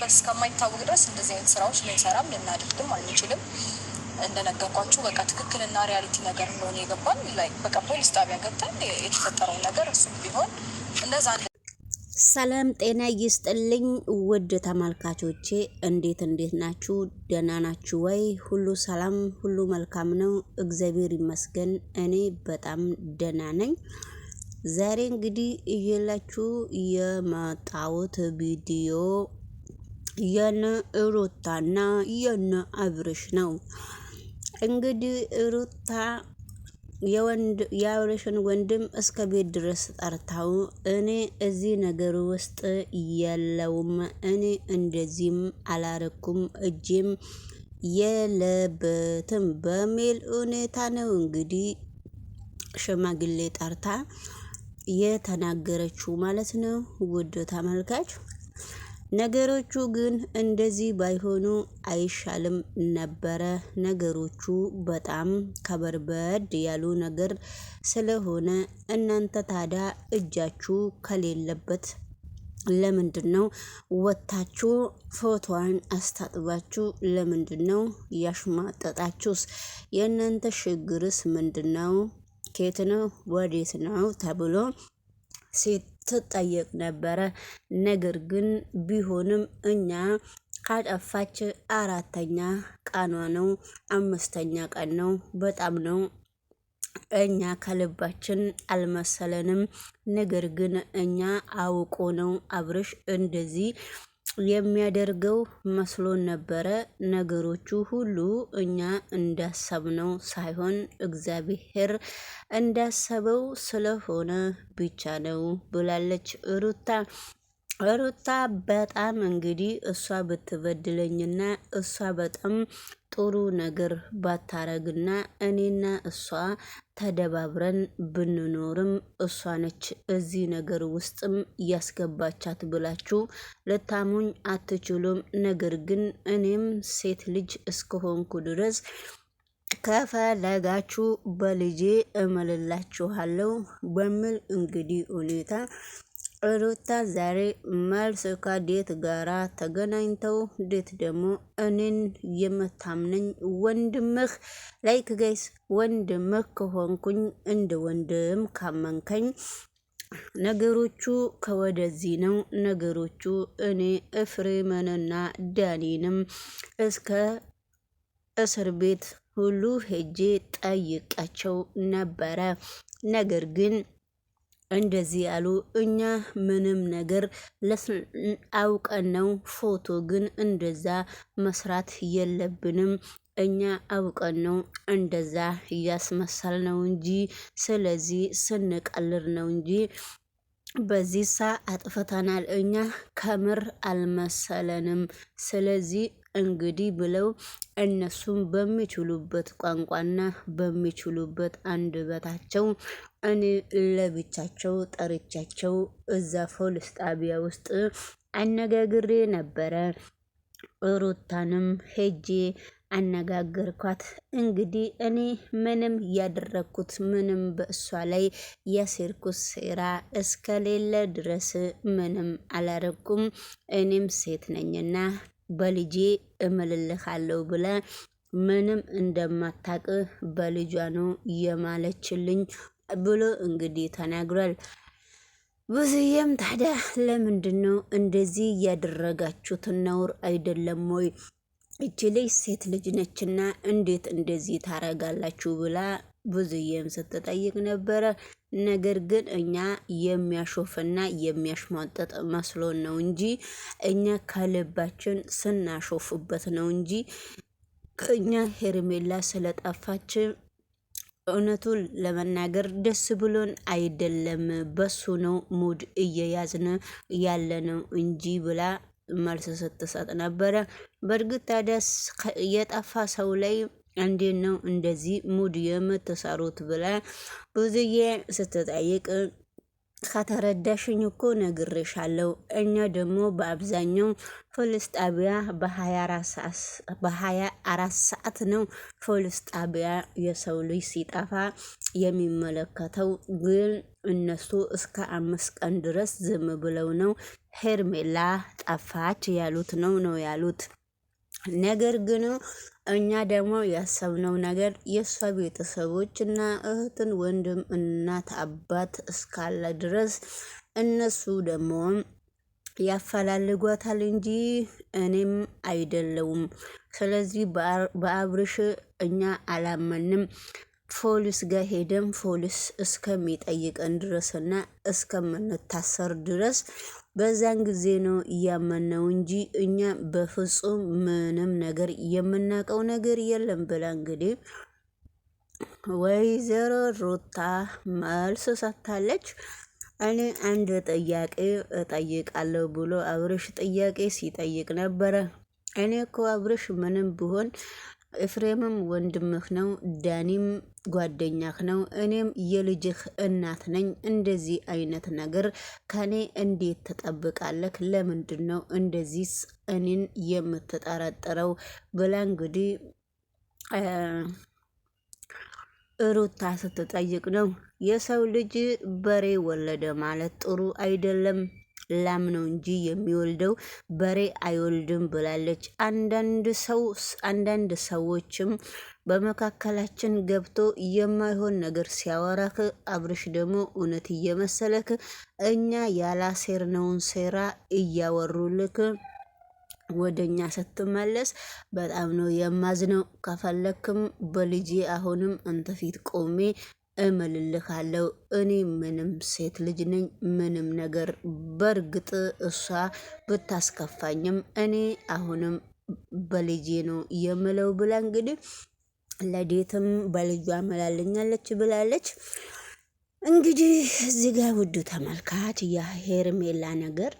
እስከማይታወቅ ድረስ እንደዚህ አይነት ስራዎች ልንሰራም ልናደርግም አንችልም። እንደነገርኳችሁ በቃ ትክክልና ሪያሊቲ ነገር እንደሆነ የገባን ላይ በቃ ፖሊስ ጣቢያ ገብተን የተፈጠረው ነገር እሱም ቢሆን እንደዛ። ሰላም ጤና ይስጥልኝ ውድ ተመልካቾቼ፣ እንዴት ናችሁ? ደህና ናችሁ ወይ? ሁሉ ሰላም፣ ሁሉ መልካም ነው፣ እግዚአብሔር ይመስገን። እኔ በጣም ደህና ነኝ። ዛሬ እንግዲህ እየላችሁ የመጣሁት ቪዲዮ የነ ሩታና የነ አብርሽ ነው። እንግዲህ ሩታ የአብርሽን ወንድም እስከ ቤት ድረስ ጠርታው እኔ እዚህ ነገር ውስጥ የለውም፣ እኔ እንደዚህም አላረኩም፣ እጄም የለበትም በሚል ሁኔታ ነው እንግዲህ ሽማግሌ ጠርታ የተናገረችው ማለት ነው። ውድ ተመልካች ነገሮቹ ግን እንደዚህ ባይሆኑ አይሻልም ነበረ። ነገሮቹ በጣም ከበርበድ ያሉ ነገር ስለሆነ እናንተ ታዲያ እጃችሁ ከሌለበት ለምንድን ነው ወታችሁ ፎቶዋን አስታጥባችሁ ለምንድን ነው ያሽማጠጣችሁስ? የእናንተ ችግርስ ምንድን ነው? ከየት ነው ወዴት ነው ተብሎ ስትጠየቅ ነበረ። ነገር ግን ቢሆንም እኛ ካጠፋች 4ኛ ቀኗ ነው፣ 5ኛ ቀን ነው። በጣም ነው እኛ ከልባችን አልመሰለንም። ነገር ግን እኛ አውቆ ነው አብርሽ እንደዚህ የሚያደርገው መስሎን ነበረ። ነገሮቹ ሁሉ እኛ እንዳሰብነው ሳይሆን እግዚአብሔር እንዳሰበው ስለሆነ ብቻ ነው ብላለች ሩታ በጣም እንግዲህ እሷ ብትበድለኝና እሷ በጣም ጥሩ ነገር ባታረግና እኔና እሷ ተደባብረን ብንኖርም እሷ ነች እዚህ ነገር ውስጥም ያስገባቻት ብላችሁ ልታሙኝ አትችሉም። ነገር ግን እኔም ሴት ልጅ እስከሆንኩ ድረስ ከፈለጋችሁ በልጄ እምልላችኋለሁ በሚል እንግዲህ ሁኔታ ሩታ ዛሬ መልስ ከዴት ጋራ ተገናኝተው ዴት ደግሞ እኔን የምታምነኝ ወንድምህ ላይክ ጋይስ ወንድምህ ከሆንኩኝ እንደ ወንድም ካመንከኝ ነገሮቹ ከወደዚህ ነው። ነገሮቹ እኔ ኤፍሬምንና ዳኒንም እስከ እስር ቤት ሁሉ ሄጄ ጠይቃቸው ነበረ። ነገር ግን እንደዚህ ያሉ እኛ ምንም ነገር አውቀን ነው። ፎቶ ግን እንደዛ መስራት የለብንም። እኛ አውቀን ነው እንደዛ እያስመሰል ነው እንጂ ስለዚህ ስንቀልር ነው እንጂ በዚህ አጥፍተናል፣ እኛ ከምር አልመሰለንም። ስለዚህ እንግዲህ ብለው እነሱም በሚችሉበት ቋንቋና በሚችሉበት አንደበታቸው እኔ ለብቻቸው ጠርቻቸው እዛ ፖሊስ ጣቢያ ውስጥ አነጋግሬ ነበረ። ሩታንም ሄጄ አነጋገርኳት። እንግዲህ እኔ ምንም ያደረግኩት ምንም በእሷ ላይ ያሴርኩት ሴራ እስከሌለ ድረስ ምንም አላረኩም። እኔም ሴት ነኝና በልጄ እምልልሃለሁ ብለ ምንም እንደማታቅ በልጇ ነው የማለችልኝ ብሎ እንግዲህ ተናግሯል። ብዙዬም ታዲያ ለምንድን ነው እንደዚህ እያደረጋችሁት? ነውር አይደለም ወይ? እቺ ልጅ ሴት ልጅ ነችና እንዴት እንደዚህ ታረጋላችሁ ብላ ብዙዬም ስትጠይቅ ነበረ። ነገር ግን እኛ የሚያሾፍና የሚያሽሟጠጥ መስሎን ነው እንጂ እኛ ከልባችን ስናሾፍበት ነው እንጂ እኛ ሄርሜላ ስለጠፋች እውነቱን ለመናገር ደስ ብሎን አይደለም፣ በሱ ነው ሙድ እየያዝን ያለ ነው እንጂ ብላ መልስ ስትሰጥ ነበረ። በእርግጥ ታዲያ የጠፋ ሰው ላይ እንዴት ነው እንደዚህ ሙድ የምትሰሩት ብላ ብዙዬ ስትጠይቅ ከተረዳሽኝ እኮ ነግሬሻለሁ። እኛ ደግሞ በአብዛኛው ፖሊስ ጣቢያ በ24 ሰዓት ነው ፖሊስ ጣቢያ የሰው ልጅ ሲጠፋ የሚመለከተው። ግን እነሱ እስከ 5 ቀን ድረስ ዝም ብለው ነው ሄርሜላ ጠፋች ያሉት ነው ያሉት። ነገር ግን እኛ ደግሞ ያሰብነው ነገር የእሷ ቤተሰቦች እና እህትን ወንድም እናት አባት እስካለ ድረስ እነሱ ደግሞ ያፈላልጓታል እንጂ እኔም አይደለውም። ስለዚህ በአብርሽ እኛ አላመንም። ፖሊስ ጋር ሄደን ፖሊስ እስከሚጠይቀን ድረስና እስከምንታሰር ድረስ በዛን ጊዜ ነው እያመነው እንጂ እኛ በፍጹም ምንም ነገር የምናውቀው ነገር የለም ብላ እንግዲህ ወይዘሮ ሩታ መልስ ሰጥታለች። እኔ አንድ ጥያቄ እጠይቃለሁ ብሎ አብርሽ ጥያቄ ሲጠይቅ ነበረ። እኔ እኮ አብርሽ ምንም ቢሆን ኤፍሬምም ወንድምህ ነው፣ ዳኒም ጓደኛህ ነው፣ እኔም የልጅህ እናት ነኝ። እንደዚህ አይነት ነገር ከኔ እንዴት ትጠብቃለህ? ለምንድን ነው እንደዚህ እኔን የምትጠረጥረው? ብላ እንግዲህ ሩታ ስትጠይቅ ነው። የሰው ልጅ በሬ ወለደ ማለት ጥሩ አይደለም። ላም ነው እንጂ የሚወልደው በሬ አይወልድም ብላለች። አንዳንድ ሰዎችም በመካከላችን ገብቶ የማይሆን ነገር ሲያወራክ አብርሽ ደግሞ እውነት እየመሰለክ እኛ ያላሴርነውን ሴራ እያወሩልክ ወደኛ ስትመለስ በጣም ነው የማዝነው። ከፈለክም በልጄ አሁንም አንተ ፊት ቆሜ እምልልካለሁ። እኔ ምንም ሴት ልጅ ነኝ። ምንም ነገር በእርግጥ እሷ ብታስከፋኝም እኔ አሁንም በልጄ ነው የምለው ብላ እንግዲህ ለዴትም በልጇ መላልኛለች ብላለች። እንግዲህ እዚህ ጋር ውዱ ተመልካች የሄርሜላ ነገር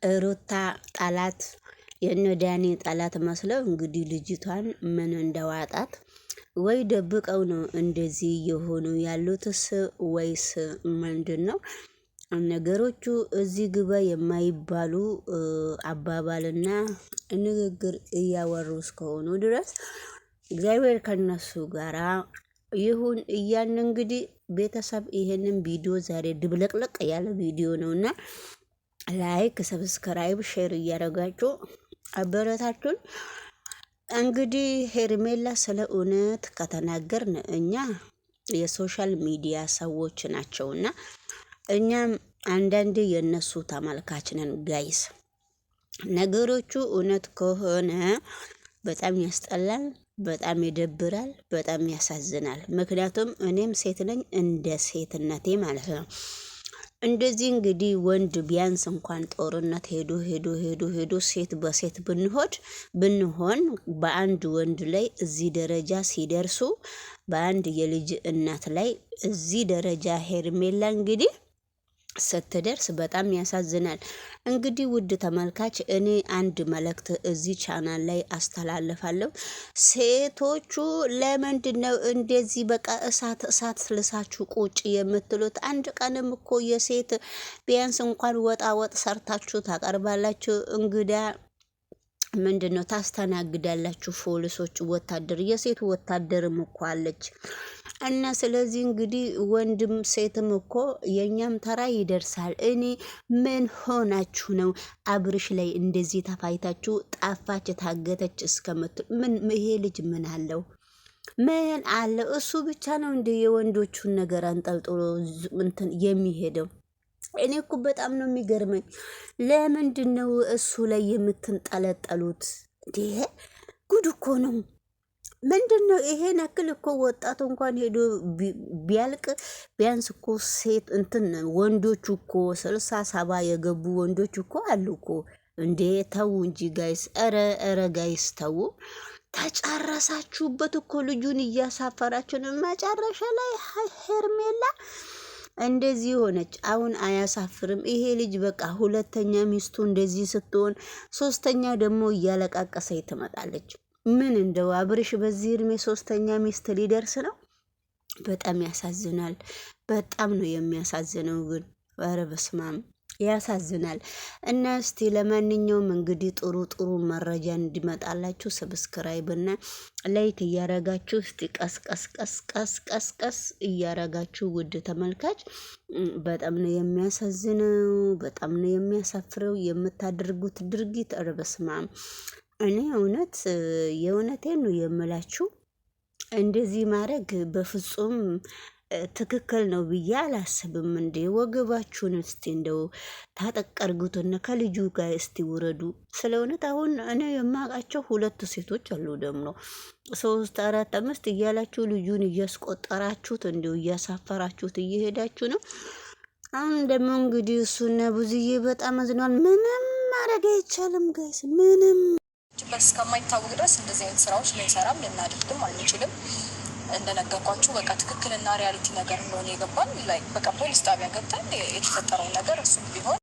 የሩታ ጠላት የነዳኒ ጠላት መስለው እንግዲህ ልጅቷን ምን እንደዋጣት ወይ ደብቀው ነው እንደዚህ የሆኑ ያሉትስ ወይስ ምንድን ነው ነገሮቹ? እዚህ ግባ የማይባሉ አባባልና ንግግር እያወሩ እስከሆኑ ድረስ እግዚአብሔር ከነሱ ጋራ ይሁን እያን እንግዲህ ቤተሰብ ይሄንን ቪዲዮ ዛሬ ድብለቅለቅ ያለ ቪዲዮ ነውና ላይክ፣ ሰብስክራይብ፣ ሼር እያደረጋችሁ አበረታቱን። እንግዲህ ሄርሜላ ስለ እውነት ከተናገርን እኛ የሶሻል ሚዲያ ሰዎች ናቸውና እኛም አንዳንድ የነሱ ተመልካች ነን ጋይስ። ነገሮቹ እውነት ከሆነ በጣም ያስጠላል፣ በጣም ይደብራል፣ በጣም ያሳዝናል። ምክንያቱም እኔም ሴት ነኝ እንደ ሴትነቴ ማለት ነው። እንደዚህ እንግዲህ ወንድ ቢያንስ እንኳን ጦርነት ሄዶ ሴት በሴት ብንሆን በአንድ ወንድ ላይ እዚህ ደረጃ ሲደርሱ በአንድ የልጅ እናት ላይ እዚህ ደረጃ ሄርሜላ እንግዲህ ስትደርስ በጣም ያሳዝናል። እንግዲህ ውድ ተመልካች እኔ አንድ መልእክት እዚህ ቻናል ላይ አስተላልፋለሁ። ሴቶቹ ለምንድን ነው እንደዚህ በቃ እሳት ልሳችሁ ቁጭ የምትሉት? አንድ ቀንም እኮ የሴት ቢያንስ እንኳን ወጥ ሰርታችሁ ታቀርባላችሁ። እንግዳ ምንድን ነው ታስተናግዳላችሁ። ፖሊሶች፣ ወታደር፣ የሴት ወታደርም እኮ አለች። እና ስለዚህ እንግዲህ ወንድም ሴትም እኮ የኛም ተራ ይደርሳል። እኔ ምን ሆናችሁ ነው አብርሽ ላይ እንደዚህ ተፋይታችሁ ጠፋች ታገተች እስከምትል? ምን ይሄ ልጅ ምን አለው? ምን አለው? እሱ ብቻ ነው እንደ የወንዶቹን ነገር አንጠልጥሎ እንትን የሚሄደው። እኔ እኮ በጣም ነው የሚገርመኝ። ለምንድን ነው እሱ ላይ የምትንጠለጠሉት? ይሄ ጉድ እኮ ነው። ምንድን ነው ይሄን ያክል እኮ ወጣቱ እንኳን ሄዶ ቢያልቅ ቢያንስ እኮ ሴት እንትን ወንዶቹ እኮ 60-70 የገቡ ወንዶች እኮ አሉ እኮ። እንዴ ተው እንጂ ጋይስ! ኧረ ጋይስ ተው። ተጨረሳችሁበት እኮ ልጁን እያሳፈራችሁ ነው። መጨረሻ ላይ ሄርሜላ እንደዚህ ሆነች። አሁን አያሳፍርም ይሄ ልጅ? በቃ ሁለተኛ ሚስቱ እንደዚህ ስትሆን ሶስተኛ ደግሞ እያለቃቀሰች ትመጣለች። ምን እንደው አብርሽ በዚህ እድሜ ሶስተኛ ሚስት ሊደርስ ነው? በጣም ያሳዝናል። በጣም ነው የሚያሳዝነው። ግን ኧረ በስመ አብ ያሳዝናል። እና እስቲ ለማንኛውም እንግዲህ ጥሩ ጥሩ መረጃ እንዲመጣላችሁ ሰብስክራይብ እና ላይክ እያረጋችሁ እስቲ ቀስ እያረጋችሁ ውድ ተመልካች፣ በጣም ነው የሚያሳዝነው፣ በጣም ነው የሚያሳፍረው የምታደርጉት ድርጊት። በስመ አብ። እኔ የእውነቴን ነው የምላችሁ፣ እንደዚህ ማድረግ በፍጹም ትክክል ነው ብዬ አላስብም። እንዴ ወገባችሁን እስቲ እንደው ታጠቀርጉትና ከልጁ ጋር እስቲ ውረዱ። ስለ እውነት አሁን እኔ የማውቃቸው 2 ሴቶች አሉ፣ ደግሞ 3 4 5 እያላችሁ ልጁን እያስቆጠራችሁት እንዲሁ እያሳፈራችሁት እየሄዳችሁ ነው። አሁን ደግሞ እንግዲህ እሱና ብዙዬ በጣም አዝኗል። ምንም ማድረግ አይቻልም ጋይስ፣ ምንም እስከማይታወቅ ድረስ እንደዚህ አይነት ስራዎች ልንሰራም ልናደርግም አንችልም። እንደነገርኳችሁ በቃ ትክክልና ሪያሊቲ ነገር እንደሆነ የገባን ላይ በቃ ፖሊስ ጣቢያ ገብተን የተፈጠረውን ነገር እሱም ቢሆን